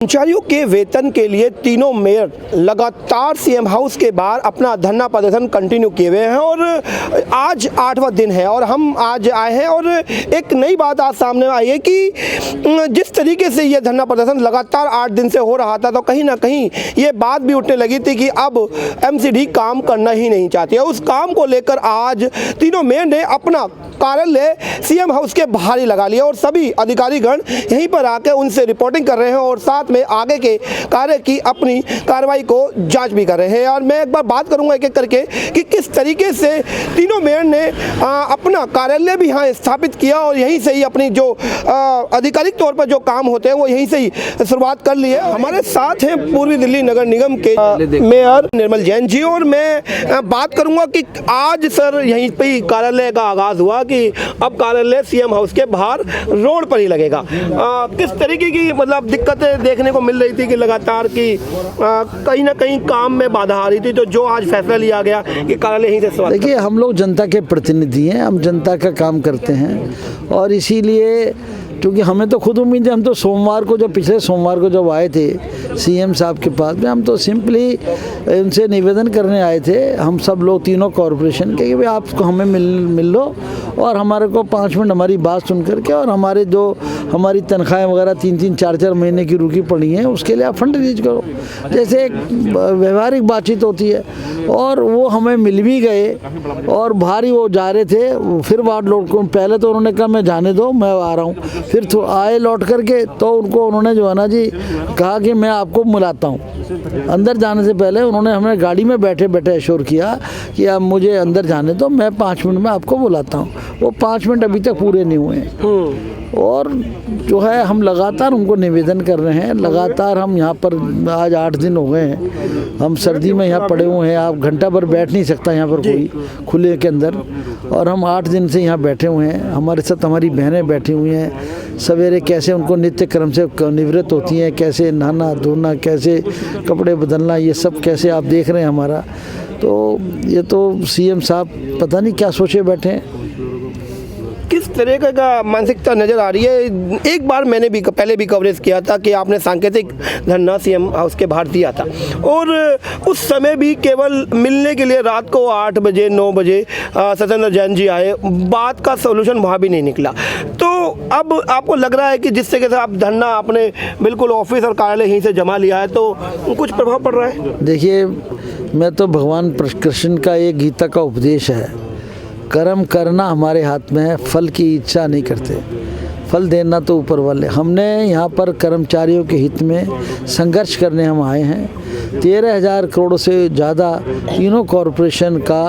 कर्मचारियों के वेतन के लिए तीनों मेयर लगातार सीएम हाउस के बाहर अपना धरना प्रदर्शन कंटिन्यू किए हुए हैं और आज 8वां दिन है और हम आज आए हैं और एक नई बात आज सामने आई है कि जिस तरीके से ये धरना प्रदर्शन लगातार 8 दिन से हो रहा था तो कहीं ना कहीं ये बात भी उठने लगी थी कि अब एमसीडी काम करना ही नहीं चाहती है। उस काम को लेकर आज तीनों मेयर ने अपना कार्यालय सीएम हाउस के बाहर ही लगा लिया और सभी अधिकारीगण यहीं पर आकर उनसे रिपोर्टिंग कर रहे हैं और साथ में आगे के कार्य की अपनी कार्रवाई को जांच भी कर रहे हैं। और मैं एक बार बात करूंगा एक एक करके कि किस तरीके से तीनों मेयर ने अपना कार्यालय भी यहाँ स्थापित किया और यहीं से ही अपनी जो आधिकारिक तौर पर जो काम होते हैं वो यहीं से ही शुरुआत कर ली है। हमारे साथ हैं पूर्वी दिल्ली नगर निगम के मेयर निर्मल जैन जी और मैं बात करूंगा कि आज सर यहीं पर ही कार्यालय का आगाज हुआ कि अब कार्यालय सीएम हाउस के बाहर रोड पर ही लगेगा। किस तरीके की मतलब दिक्कतें देखने को मिल रही थी कि लगातार कि कहीं ना कहीं काम में बाधा आ रही थी, तो जो आज फैसला लिया गया कि कार्यालय यहीं से शुरुआत। देखिए, हम लोग जनता के प्रतिनिधि हैं, हम जनता का काम करते हैं और इसीलिए क्योंकि हमें तो खुद उम्मीद है, हम तो सोमवार को जब पिछले सोमवार को जब आए थे सीएम साहब के पास में, हम तो सिंपली उनसे निवेदन करने आए थे, हम सब लोग तीनों कॉरपोरेशन के कि भाई आप हमें मिल लो और हमारे को 5 मिनट हमारी बात सुन करके और हमारे जो हमारी तनख्वाहें वगैरह 3-3 4-4 महीने की रुकी पड़ी हैं उसके लिए आप फंड रिलीज करो, जैसे एक व्यवहारिक बातचीत होती है। और वो हमें मिल भी गए और भारी वो जा रहे थे, फिर बात लौट को पहले तो उन्होंने कहा मैं जाने दो मैं आ रहा हूँ, फिर तो आए लौट करके तो उनको उन्होंने जो है ना जी कहा कि मैं आपको मिलाता हूँ। अंदर जाने से पहले उन्होंने हमें गाड़ी में बैठे बैठे एश्योर किया कि आप मुझे अंदर जाने दो, मैं 5 मिनट में आपको बुलाता हूँ। वो 5 मिनट अभी तक पूरे नहीं हुए हैं और जो है हम लगातार उनको निवेदन कर रहे हैं। लगातार हम यहाँ पर आज 8 दिन हो गए हैं, हम सर्दी में यहाँ पड़े हुए हैं, आप घंटा भर बैठ नहीं सकता यहाँ पर कोई खुले के अंदर, और हम 8 दिन से यहाँ बैठे हुए हैं। हमारे साथ हमारी बहनें बैठी हुई हैं, सवेरे कैसे उनको नित्य क्रम से निवृत्त होती हैं, कैसे नहाना धोना, कैसे कपड़े बदलना, ये सब कैसे आप देख रहे हैं हमारा। तो ये तो सीएम साहब पता नहीं क्या सोचे बैठे हैं, किस तरह का मानसिकता नज़र आ रही है। एक बार मैंने भी पहले भी कवरेज किया था कि आपने सांकेतिक धरना सीएम हाउस के बाहर दिया था और उस समय भी केवल मिलने के लिए रात को 8 बजे 9 बजे सत्येंद्र जैन जी आए, बात का सोल्यूशन वहाँ भी नहीं निकला। तो अब आपको लग रहा है कि जिस तरीके से आप धरना अपने बिल्कुल ऑफिस और कार्यालय यहीं से जमा लिया है तो कुछ प्रभाव पड़ रहा है? देखिए, मैं तो भगवान कृष्ण का एक गीता का उपदेश है, कर्म करना हमारे हाथ में है, फल की इच्छा नहीं करते, फल देना तो ऊपर वाले। हमने यहाँ पर कर्मचारियों के हित में संघर्ष करने हम आए हैं। 13,000 करोड़ से ज़्यादा तीनों कॉरपोरेशन का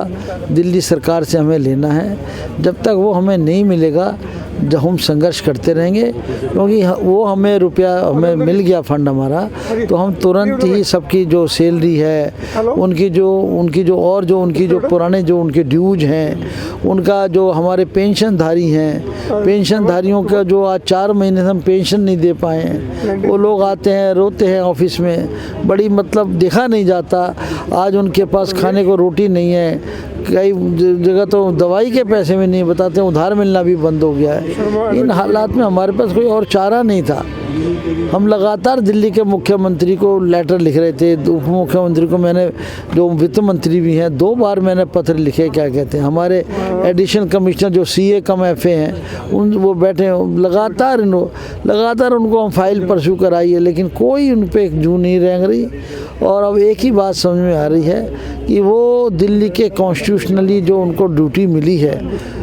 दिल्ली सरकार से हमें लेना है। जब तक वो हमें नहीं मिलेगा जब हम संघर्ष करते रहेंगे, क्योंकि वो हमें रुपया हमें मिल गया फंड हमारा, तो हम तुरंत ही सबकी जो सैलरी है उनकी जो पुराने जो उनके ड्यूज हैं, उनका जो हमारे पेंशनधारी हैं, पेंशनधारियों का जो आज 4 महीने से हम पेंशन नहीं दे पाए हैं, वो लोग आते हैं रोते हैं ऑफिस में, बड़ी मतलब देखा नहीं जाता। आज उनके पास खाने को रोटी नहीं है, कई जगह तो दवाई के पैसे में नहीं बताते, उधार मिलना भी बंद हो गया है। इन हालात में हमारे पास कोई और चारा नहीं था। हम लगातार दिल्ली के मुख्यमंत्री को लेटर लिख रहे थे, उप मुख्यमंत्री को मैंने, जो वित्त मंत्री भी हैं, 2 बार मैंने पत्र लिखे। क्या कहते हैं हमारे एडिशनल कमिश्नर जो CA कम FA हैं वो बैठे हैं, लगातार उनको हम फाइल परस्यू कराई है, लेकिन कोई उन पर जू नहीं रेंग रही। और अब एक ही बात समझ में आ रही है कि वो दिल्ली के कॉन्स्टिट्यूशनली जो उनको ड्यूटी मिली है,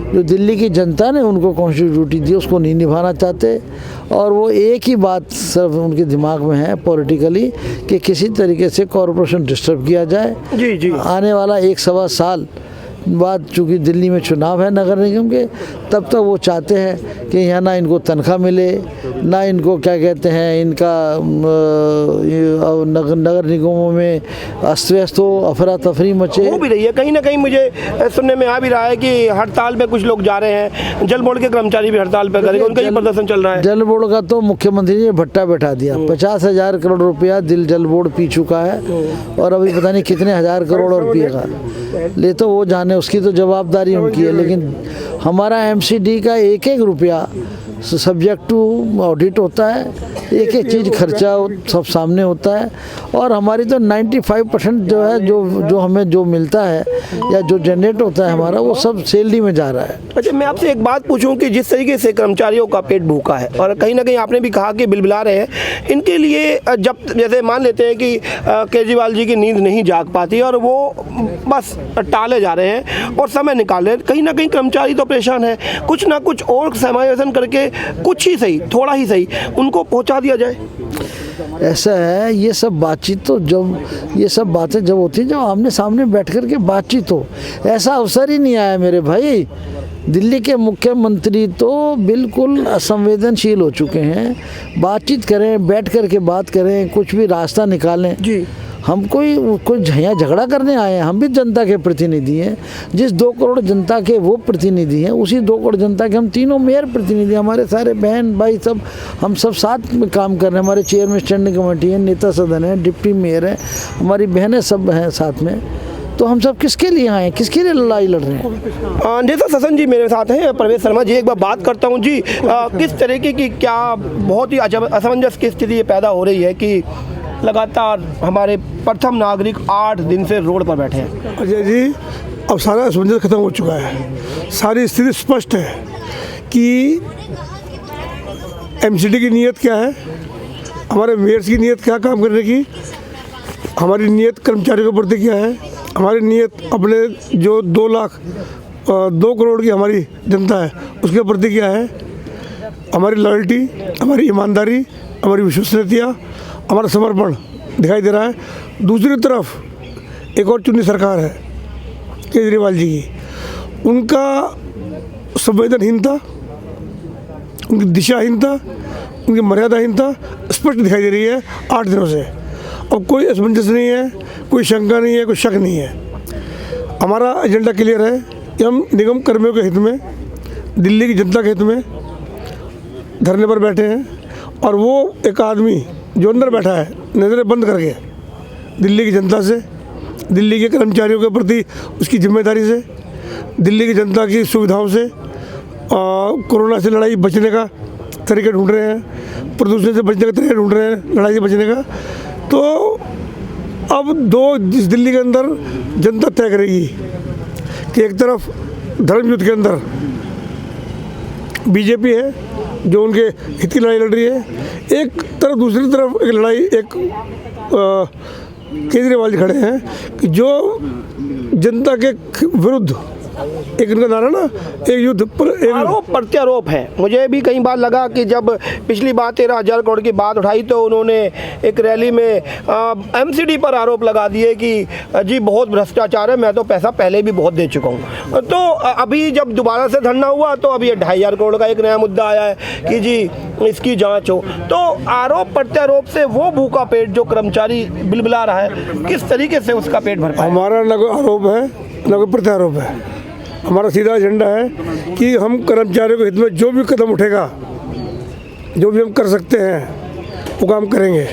जो दिल्ली की जनता ने उनको कॉन्स्टिट्यूशनल ड्यूटी दी, उसको नहीं निभाना चाहते। और वो एक ही बात सिर्फ उनके दिमाग में है पॉलिटिकली कि किसी तरीके से कॉरपोरेशन डिस्टर्ब किया जाए। जी। आने वाला 1-1.25 साल बाद चूँकि दिल्ली में चुनाव है नगर निगम के, तब तक वो चाहते हैं कि यहाँ ना इनको तनख्वाह मिले, ना इनको क्या कहते हैं इनका नगर निगमों में अस्त व्यस्त हो, अफरा तफरी मचे। हो भी रही है, कहीं ना कहीं मुझे सुनने में आ भी रहा है कि हड़ताल पे कुछ लोग जा रहे हैं, जल बोर्ड के कर्मचारी भी हड़ताल पे करेंगे, उनका ही प्रदर्शन चल रहा है। जल बोर्ड का तो मुख्यमंत्री ने भट्टा बैठा दिया, 50,000 करोड़ रुपया जल बोर्ड पी चुका है और अभी पता नहीं कितने हजार करोड़ और पिएगा। ले तो वो जाने, उसकी तो जवाबदारी उनकी है, लेकिन हमारा एमसीडी का एक एक रुपया सब्जेक्ट टू ऑडिट होता है, एक एक चीज़ खर्चा सब सामने होता है। और हमारी तो 95% जो है जो हमें जो मिलता है या जो जनरेट होता है हमारा, वो सब सैलरी में जा रहा है। अच्छा, मैं आपसे एक बात पूछूं कि जिस तरीके से कर्मचारियों का पेट भूखा है और कहीं ना कहीं आपने भी कहा कि बिलबिला रहे हैं, इनके लिए जब जैसे मान लेते हैं कि केजरीवाल जी की नींद नहीं जाग पाती और वो बस टाले जा रहे हैं और समय निकाल रहे हैं, कहीं ना कहीं कर्मचारी तो परेशान है, कुछ ना कुछ और समायोजन करके कुछ ही सही, थोड़ा ही सही उनको पहुंचा दिया जाए। ऐसा है, ये सब बातचीत तो जब ये सब बातें जब होती हैं, जब आमने सामने बैठ कर के बातचीत हो, ऐसा अवसर ही नहीं आया मेरे भाई। दिल्ली के मुख्यमंत्री तो बिल्कुल असंवेदनशील हो चुके हैं। बातचीत करें, बैठ कर के बात करें, कुछ भी रास्ता निकालें जी। हम कोई झगड़ा करने आए हैं, हम भी जनता के प्रतिनिधि हैं। जिस 2 करोड़ जनता के वो प्रतिनिधि हैं, उसी 2 करोड़ जनता के हम तीनों मेयर प्रतिनिधि, हमारे सारे बहन भाई सब, हम सब साथ में काम कर रहे हैं। हमारे चेयरमैन स्टैंडिंग कमेटी है, नेता सदन है, डिप्टी मेयर है, हमारी बहनें सब हैं साथ में। तो हम सब किसके लिए आए हैं, किसके लिए लड़ाई लड़ रहे हैं? नेता ससन जी मेरे साथ हैं, परवेश शर्मा जी। एक बार बात करता हूं जी, किस तरीके की क्या बहुत ही असमंजस की स्थिति ये पैदा हो रही है कि लगातार हमारे प्रथम नागरिक 8 दिन से रोड पर बैठे हैं। अजय जी, अब सारा असमंजस खत्म हो चुका है। सारी स्थिति स्पष्ट है कि एमसीडी की नीयत क्या है, हमारे मेयर्स की नीयत क्या काम करने की, हमारी नीयत कर्मचारियों के प्रति क्या है, हमारी नीयत अपने जो 2 करोड़ की हमारी जनता है उसके प्रति क्या है, हमारी लॉयल्टी, हमारी ईमानदारी, हमारी विश्वसनीयता, हमारा समर्पण दिखाई दे रहा है। दूसरी तरफ एक और चुनी सरकार है केजरीवाल जी की, उनका संवेदनहीनता, उनकी दिशाहीनता, उनकी मर्यादाहीनता स्पष्ट दिखाई दे रही है 8 दिनों से। अब कोई असमंजस नहीं है, कोई शंका नहीं है, कोई शक नहीं है। हमारा एजेंडा क्लियर है कि हम निगम कर्मियों के हित में, दिल्ली की जनता के हित में धरने पर बैठे हैं। और वो एक आदमी जो अंदर बैठा है नज़रें बंद करके दिल्ली की जनता से, दिल्ली के कर्मचारियों के प्रति उसकी जिम्मेदारी से, दिल्ली की जनता की सुविधाओं से, कोरोना से लड़ाई बचने का तरीके ढूंढ रहे हैं, प्रदूषण से बचने का तरीका ढूंढ रहे हैं, लड़ाई से बचने का। तो अब जिस दिल्ली के अंदर जनता तय करेगी कि एक तरफ धर्म युद्ध के अंदर बीजेपी है जो उनके हित की लड़ाई लड़ रही है, एक तरफ दूसरी तरफ एक लड़ाई केजरीवाल जी खड़े हैं कि जो जनता के विरुद्ध एक इनका नारा ना, एक युद्ध पर एक आरोप प्रत्यारोप है। मुझे भी कई बार लगा कि जब पिछली बार 13,000 करोड़ की बात उठाई तो उन्होंने एक रैली में एमसीडी पर आरोप लगा दिए कि जी बहुत भ्रष्टाचार है, मैं तो पैसा पहले भी बहुत दे चुका हूँ। तो अभी जब दोबारा से धरना हुआ तो अभी 2,500 करोड़ का एक नया मुद्दा आया है कि जी इसकी जाँच हो। तो आरोप प्रत्यारोप से वो भूखा पेट जो कर्मचारी बिलबिला रहा है, किस तरीके से उसका पेट भर पाए? हमारा न कोई आरोप है न कोई प्रत्यारोप है। हमारा सीधा एजेंडा है कि हम कर्मचारियों के हित में जो भी कदम उठेगा, जो भी हम कर सकते हैं वो काम करेंगे।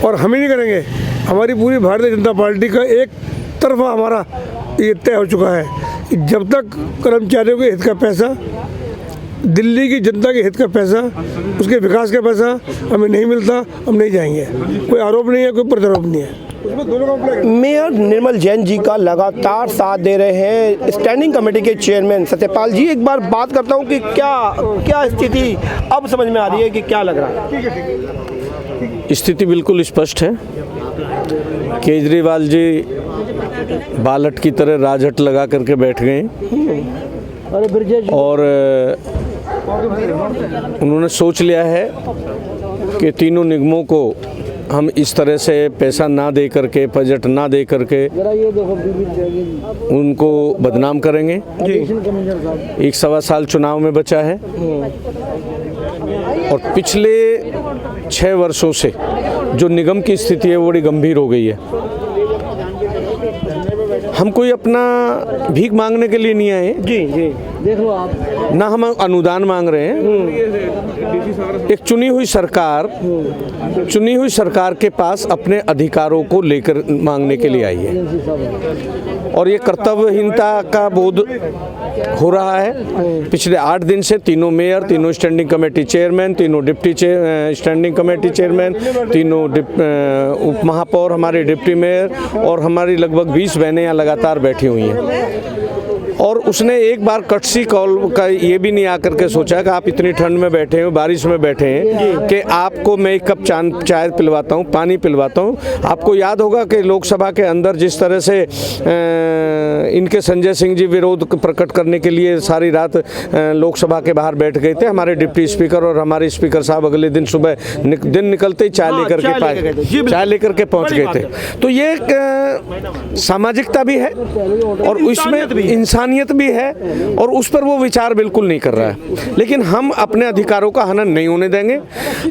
और हम ही नहीं करेंगे, हमारी पूरी भारतीय जनता पार्टी का एक तरफा हमारा ये तय हो चुका है कि जब तक कर्मचारियों के हित का पैसा, दिल्ली की जनता के हित का पैसा, उसके विकास का पैसा हमें नहीं मिलता, हम नहीं जाएंगे। कोई आरोप नहीं है, कोई प्रत्यारोप नहीं है। मेयर निर्मल जैन जी का लगातार साथ दे रहे हैं स्टैंडिंग कमेटी के चेयरमैन सत्यपाल जी। एक बार बात करता हूं कि क्या स्थिति अब समझ में आ रही है कि क्या लग रहा है? स्थिति बिल्कुल स्पष्ट है। केजरीवाल जी बालट की तरह राजहट लगा करके बैठ गए और उन्होंने सोच लिया है कि तीनों निगमों को हम इस तरह से पैसा ना दे करके, बजट ना दे करके उनको बदनाम करेंगे। एक 1.25 साल चुनाव में बचा है और पिछले 6 वर्षों से जो निगम की स्थिति है वो बड़ी गंभीर हो गई है। हम कोई अपना भीख मांगने के लिए नहीं आए जी देख लो आप, ना हम अनुदान मांग रहे हैं। एक चुनी हुई सरकार के पास अपने अधिकारों को लेकर मांगने के लिए आई है और ये कर्तव्यहीनता का बोध हो रहा है। पिछले 8 दिन से तीनों मेयर, तीनों स्टैंडिंग कमेटी चेयरमैन, तीनों डिप्टी स्टैंडिंग कमेटी चेयरमैन, तीनों उप महापौर, हमारे डिप्टी मेयर और हमारी लगभग 20 बहनें यहाँ लगातार बैठी हुई हैं। और उसने एक बार कटसी कॉल का ये भी नहीं आकर के सोचा कि आप इतनी ठंड में बैठे हैं, बारिश में बैठे हैं, कि आपको मैं एक कप चाय पिलवाता हूँ, पानी पिलवाता हूँ। आपको याद होगा कि लोकसभा के अंदर जिस तरह से इनके संजय सिंह जी विरोध प्रकट करने के लिए सारी रात लोकसभा के बाहर बैठ गए थे। हमारे डिप्टी स्पीकर और हमारे स्पीकर साहब अगले दिन सुबह दिन निकलते ही चाय लेकर के पहुँच गए थे। तो ये एक सामाजिकता भी है और उसमें इंसानियत भी है और उस पर वो विचार बिल्कुल नहीं कर रहा है। लेकिन हम अपने अधिकारों का हनन नहीं होने देंगे,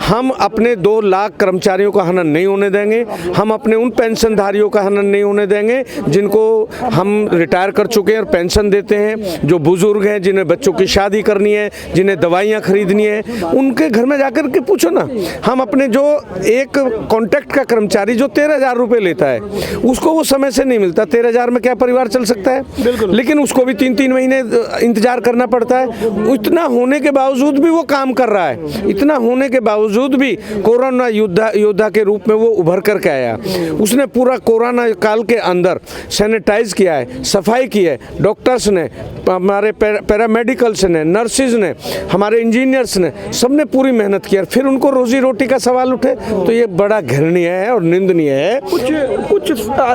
हम अपने 2 लाख कर्मचारियों का हनन नहीं होने देंगे, हम अपने उन पेंशनधारियों का हनन नहीं होने देंगे जिनको हम रिटायर कर चुके हैं और पेंशन देते हैं, जो बुजुर्ग हैं, जिन्हें बच्चों की शादी करनी है, जिन्हें दवाइयाँ खरीदनी है, उनके घर में जाकर के पूछो ना। हम अपने जो एक कॉन्ट्रैक्ट का कर्मचारी जो 13,000 रुपये लेता है उसको वो समय से नहीं मिलता। 13,000 में क्या परिवार चल सकता है? लेकिन उसको भी 3-3 महीने इंतजार करना पड़ता है। इतना होने के बावजूद भी वो काम कर रहा है, इतना होने के बावजूद भी कोरोना योद्धा के रूप में वो उभर करके आया। उसने पूरा कोरोना काल के अंदर सैनिटाइज किया है, सफाई की है, डॉक्टर्स ने, हमारे पैरामेडिकल्स ने, नर्सिस ने, हमारे इंजीनियर्स ने, सबने पूरी मेहनत की। फिर उनको रोजी रोटी का सवाल उठे तो ये बड़ा घृणीय है और निंदनीय है। कुछ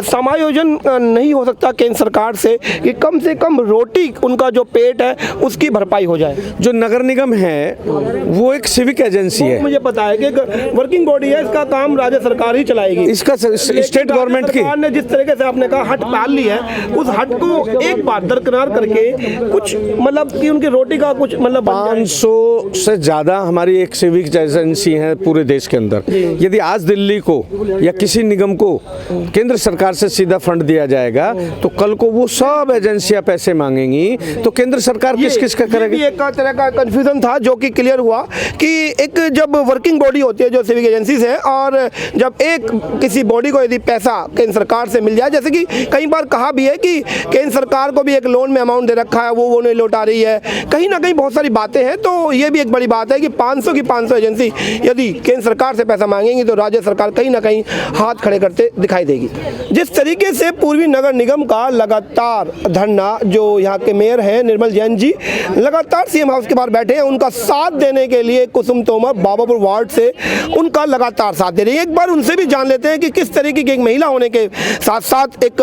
समायोजन नहीं हो सकता केंद्र सरकार से कि कम से कम रोटी, उनका जो पेट है उसकी भरपाई हो जाए? जो नगर निगम है वो एक सिविक एजेंसी है, मुझे पता है कि वर्किंग बॉडी है, इसका काम राज्य सरकार ही चलाएगी। इसका स्टेट गवर्नमेंट की ने जिस तरीके से आपने कहा हट पाल ली है, उस हट को एक बार दरकिनार करके कुछ मतलब कि उनकी रोटी का कुछ मतलब 500 से ज़्यादा हमारी एक सिविक एजेंसी है पूरे देश के अंदर। यदि आज दिल्ली को या किसी निगम को केंद्र सरकार से सीधा फंड दिया जाएगा तो कल को वो सब एजेंसियां पैसे मांगेंगी तो केंद्र सरकार किस का करेगी? एक तरह का कंफ्यूजन था जो कि क्लियर हुआ कि एक जब वर्किंग बॉडी होती है जो सिविक एजेंसीज है, और जब एक किसी बॉडी को यदि पैसा केंद्र सरकार से मिल जाए, जैसे कि कई बार कहा भी है कि केंद्र सरकार को भी एक लोन में अमाउंट दे रखा है, वो नहीं लौटा रही है, कहीं ना कहीं बहुत सारी बातें हैं। तो ये भी एक बड़ी बात है कि 500 की 500 एजेंसी यदि केंद्र सरकार से पैसा मांगेंगी तो राज्य सरकार कहीं ना कहीं हाथ खड़े करते दिखाई देगी। जिस तरीके से पूर्वी नगर निगम का लगातार धरना, जो यहाँ के मेयर हैं निर्मल जैन जी लगातार सीएम हाउस के बाहर बैठे हैं, उनका साथ देने के लिए कुसुम तोमर बाबापुर वार्ड से उनका लगातार साथ दे रही है। एक बार उनसे भी जान लेते हैं कि किस तरीके की एक महिला होने के साथ साथ एक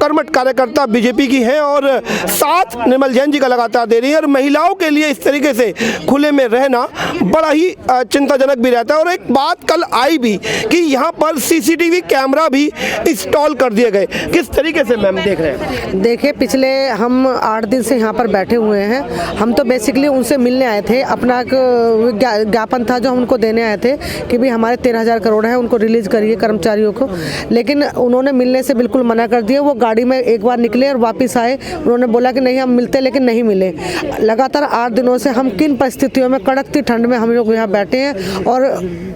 कर्मठ कार्यकर्ता बीजेपी की है और साथ निर्मल जैन जी का लगातार दे रही है, और महिलाओं के लिए इस तरीके से खुले में रहना बड़ा ही चिंताजनक भी रहता है। और एक बात कल आई भी कि यहाँ पर सीसीटीवी कैमरा भी इंस्टॉल कर दिए गए, किस तरीके से मैम देख रहे हैं? देखिए, पिछले हम 8 दिन से यहाँ पर बैठे हुए हैं। हम तो बेसिकली उनसे मिलने आए थे, अपना एक ज्ञापन था जो हम उनको देने आए थे कि भाई हमारे 13,000 करोड़ है, उनको रिलीज करिए कर्मचारियों को। लेकिन उन्होंने मिलने से बिल्कुल मना कर दिया। वो गाड़ी में एक बार निकले और वापस आए, उन्होंने बोला कि नहीं हम मिलते, लेकिन नहीं मिले। लगातार 8 दिनों से हम किन परिस्थितियों में कड़कती ठंड में हम लोग यहाँ बैठे हैं, और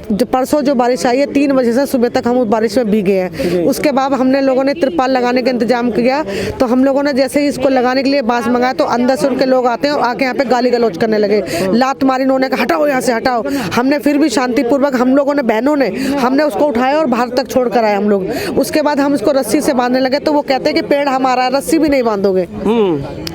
जो परसों जो बारिश आई है 3 बजे से सुबह तक हम उस बारिश में भीगे हैं। उसके बाद हमने लोगों ने तिरपाल लगाने का इंतजाम किया, तो हम लोगों ने जैसे ही इसको लगाने के लिए बांस मंगाया तो अंदर से उनके लोग आते हैं और आके यहाँ पे गाली गलौज करने लगे, लात मारी, उन्होंने कहा हटाओ यहाँ से हटाओ। हमने फिर भी शांतिपूर्वक हम लोगों ने, बहनों ने, हमने उसको उठाया और बाहर तक छोड़ कर आए हम लोग। उसके बाद हम इसको रस्सी से बांधने लगे तो वो कहते हैं कि पेड़ हमारा है, रस्सी भी नहीं बांधोगे।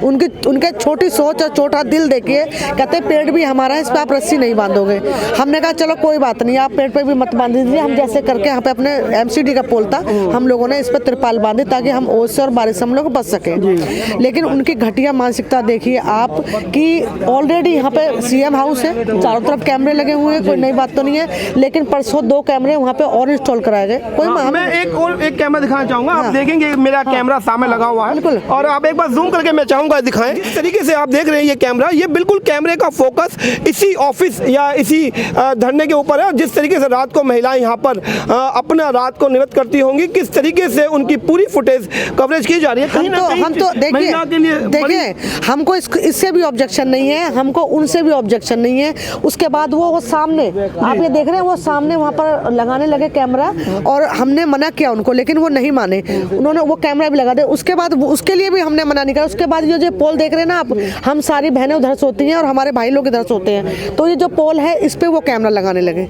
उनके छोटी सोच और छोटा दिल देखिए, कहते पेड़ भी हमारा है, इस पर आप रस्सी नहीं बांधोगे। हमने कहा चलो कोई बात नहीं, आप पेड़ पे भी मत बांध दीजिए। हम जैसे करके यहाँ पे अपने एमसीडी का पोल था, हम लोगों ने इस पर तिरपाल बांधी ताकि हम ओस से और बारिश से हम लोग बच सके। लेकिन उनकी घटिया मानसिकता देखिए आप कि ऑलरेडी यहाँ पे सीएम हाउस है, चारों तरफ कैमरे लगे हुए हैं, कोई नई बात तो नहीं है। लेकिन परसों 2 कैमरे वहाँ पे और इंस्टॉल कराए गए। मैं एक कैमरा दिखाना चाहूंगा। आप देखेंगे मेरा कैमरा सामने लगा हुआ है, बिल्कुल। और आप एक बार जूम करके मैं चाहूंगा दिखाएं। जिस तरीके से आप देख रहे हैं ये कैमरा, ये बिल्कुल कैमरे का फोकस इसी ऑफिस या इसी धरने के ऊपर है। जिस तरीके से रात को महिलाएं यहाँ पर अपना रात को निरत मदद करती होंगी, किस तरीके से उनकी पूरी फुटेज कवरेज की जा रही है। कहीं ना कहीं हम तो देखिए हमको इससे भी ऑब्जेक्शन नहीं है, हमको उनसे भी ऑब्जेक्शन नहीं है। उसके बाद वो सामने आप ये देख रहे हैं, वो सामने वहाँ पर लगाने लगे कैमरा और हमने मना किया उनको, लेकिन वो नहीं माने, उन्होंने वो कैमरा भी लगा दिया। उसके बाद उसके लिए भी हमने मना नहीं किया। उसके बाद जो पोल देख रहे हैं ना आप, हम सारी बहनें उधर सोती हैं और हमारे भाई लोग इधर सोते हैं, तो ये जो पोल है इस पे वो कैमरा लगाने लगे।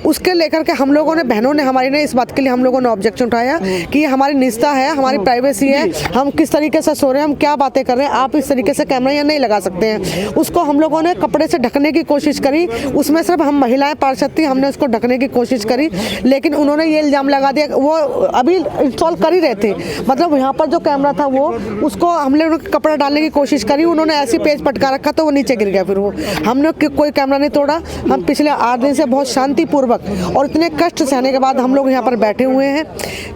उसके लेकर के हम लोगों ने, बहनों ने हमारी ने इस बात के लिए हम लोगों ने ऑब्जेक्शन उठाया कि ये हमारी निजता है, हमारी प्राइवेसी है, हम किस तरीके से सो रहे हैं, हम क्या बातें कर रहे हैं, आप इस तरीके से कैमरा यहाँ नहीं लगा सकते हैं। उसको हम लोगों ने कपड़े से ढकने की कोशिश करी, उसमें सिर्फ हम महिलाएं पार्षद थी, हमने उसको ढकने की कोशिश करी, लेकिन उन्होंने ये इल्जाम लगा दिया। वो अभी इंस्टॉल कर ही रहे थे, मतलब यहाँ पर जो कैमरा था वो, उसको हमने कपड़ा डालने की कोशिश करी, उन्होंने ऐसी पेज पटका रखा तो वो नीचे गिर गया। फिर वो हमने कोई कैमरा नहीं तोड़ा। हम पिछले 8 दिन से बहुत शांतिपूर्वक और इतने कष्ट सहने के बाद हम लोग यहाँ पर बैठे हुए हैं।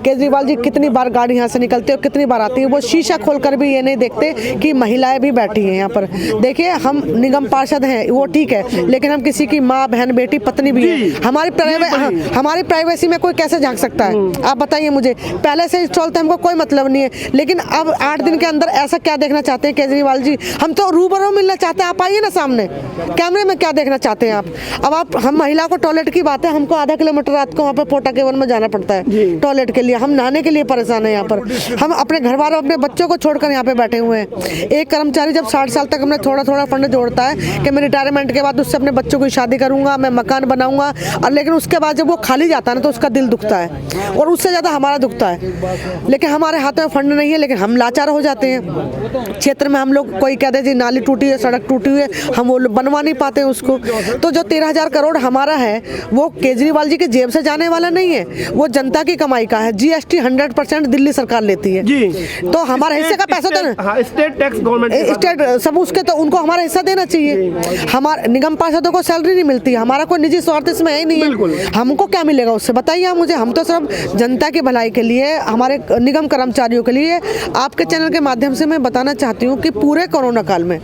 केजरीवाल जी कितनी बार गाड़ी यहाँ से निकलती है और कितनी बार आती है, वो शीशा खोलकर भी ये नहीं देखते कि महिलाएं भी बैठी हैं यहाँ पर। देखिए हम निगम पार्षद हैं वो ठीक है, लेकिन हम किसी की माँ, बहन, बेटी, पत्नी भी है। हमारी प्राइवेसी में कोई कैसे झांक सकता है, आप बताइए मुझे। पहले से इंस्टॉल थे, हमको कोई मतलब नहीं है, लेकिन अब 8 दिन के अंदर ऐसा क्या देखना चाहते हैं केजरीवाल जी? हम तो रूबरू मिलना चाहते हैं, आप आइए ना सामने, कैमरे में क्या देखना चाहते हैं आप? अब हम महिला को टॉयलेट की बात है, हमको आधा किलोमीटर रात को वहाँ पर पोटा केवन में जाना पड़ता है टॉयलेट के लिए, हम नहाने के लिए परेशान है यहाँ पर। हम अपने घर वालों, अपने बच्चों को छोड़कर यहाँ पे बैठे हुए हैं। एक कर्मचारी जब 60 साल तक हमने थोड़ा थोड़ा फंड जोड़ता है कि मैं रिटायरमेंट के बाद उससे अपने बच्चों की शादी करूंगा, मैं मकान बनाऊंगा, और लेकिन उसके बाद जब वो खाली जाता है ना तो उसका दिल दुखता है और उससे ज़्यादा हमारा दुखता है। लेकिन हमारे हाथों में फंड नहीं है, लेकिन हम लाचार हो जाते हैं। क्षेत्र में हम लोग कोई कहते हैं नाली टूटी है, सड़क टूटी हुई है, हम वो बनवा नहीं पाते उसको। तो जो 13,000 करोड़ हमारा है वो केजरीवाल जी के जेब से जाने वाला नहीं है, वो जनता की कमाई का है। GST 100% दिल्ली सरकार लेती है जी, तो हमारा हिस्से का पैसा तो स्टेट टैक्स गवर्नमेंट, स्टेट सब उसके, तो उनको हमारा हिस्सा देना चाहिए। हमारे निगम पार्षदों को सैलरी नहीं मिलती, हमारा कोई निजी स्वार्थ इसमें है ही नहीं है, हमको क्या मिलेगा उससे बताइए आप मुझे। हम तो सिर्फ जनता की भलाई के लिए, हमारे निगम कर्मचारियों के लिए आपके चैनल के माध्यम से मैं बताना चाहती हूँ कि पूरे कोरोना काल में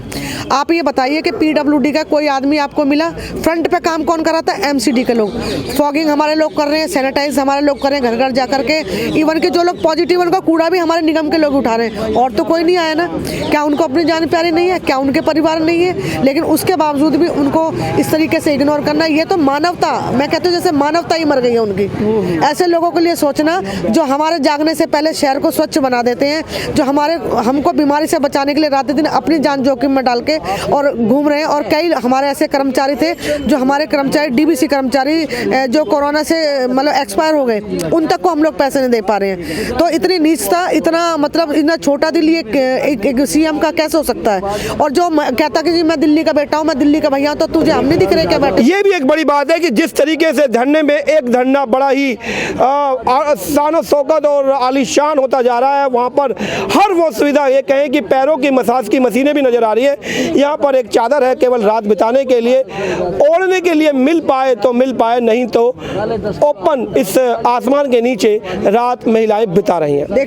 आप ये बताइए कि PWD का कोई आदमी आपको मिला? फ्रंट पे काम कौन कर रहा था? MCD के लोग। फॉगिंग हमारे लोग कर रहे हैं, सैनिटाइज हमारे लोग कर रहे हैं घर घर जा करके। इवन के जो लोग पॉजिटिव, उनका कूड़ा भी हमारे निगम के लोग उठा रहे हैं, और तो कोई नहीं आया ना। क्या उनको अपनी जान प्यारी नहीं है? क्या उनके परिवार नहीं है? लेकिन उसके बावजूद भी उनको इस तरीके से इग्नोर करना, ये तो मानवता, मैं कहती हूँ जैसे मानवता ही मर गई है उनकी। ऐसे लोगों के लिए सोचना जो हमारे जागने से पहले शहर को स्वच्छ बना देते हैं, जो हमको बीमारी से बचाने के लिए रात दिन अपनी जान जोखिम में डाल के और घूम रहे हैं। और कई हमारे ऐसे कर्मचारी थे, जो हमारे कर्मचारी DBC कर्मचारी जो कोरोना से मतलब एक्सपायर हो गए, उन तक को हम लोग पैसे नहीं दे पा रहे हैं। तो इतनी नीचता, इतना मतलब इतना छोटा दिल ये एक CM का कैसे हो सकता है? और जो कहता कि जी मैं दिल्ली का बेटा हूँ, मैं दिल्ली का भैया, तो तुझे हम नहीं दिख रहे क्या बेटे? ये भी एक बड़ी बात है कि जिस तरीके से धरने में एक धरना बड़ा ही शान शौकत और आलीशान होता जा रहा है, वहाँ पर हर वो सुविधा, ये कहें कि पैरों की मसाज की मशीनें भी नजर आ रही है। यहाँ पर एक चादर है केवल रात बिताने के लिए, ओढ़ने के लिए मिल पाए तो मिल पाए, नहीं तो ओपन इस आसमान के नीचे रात महिलाएं बिता रही हैं।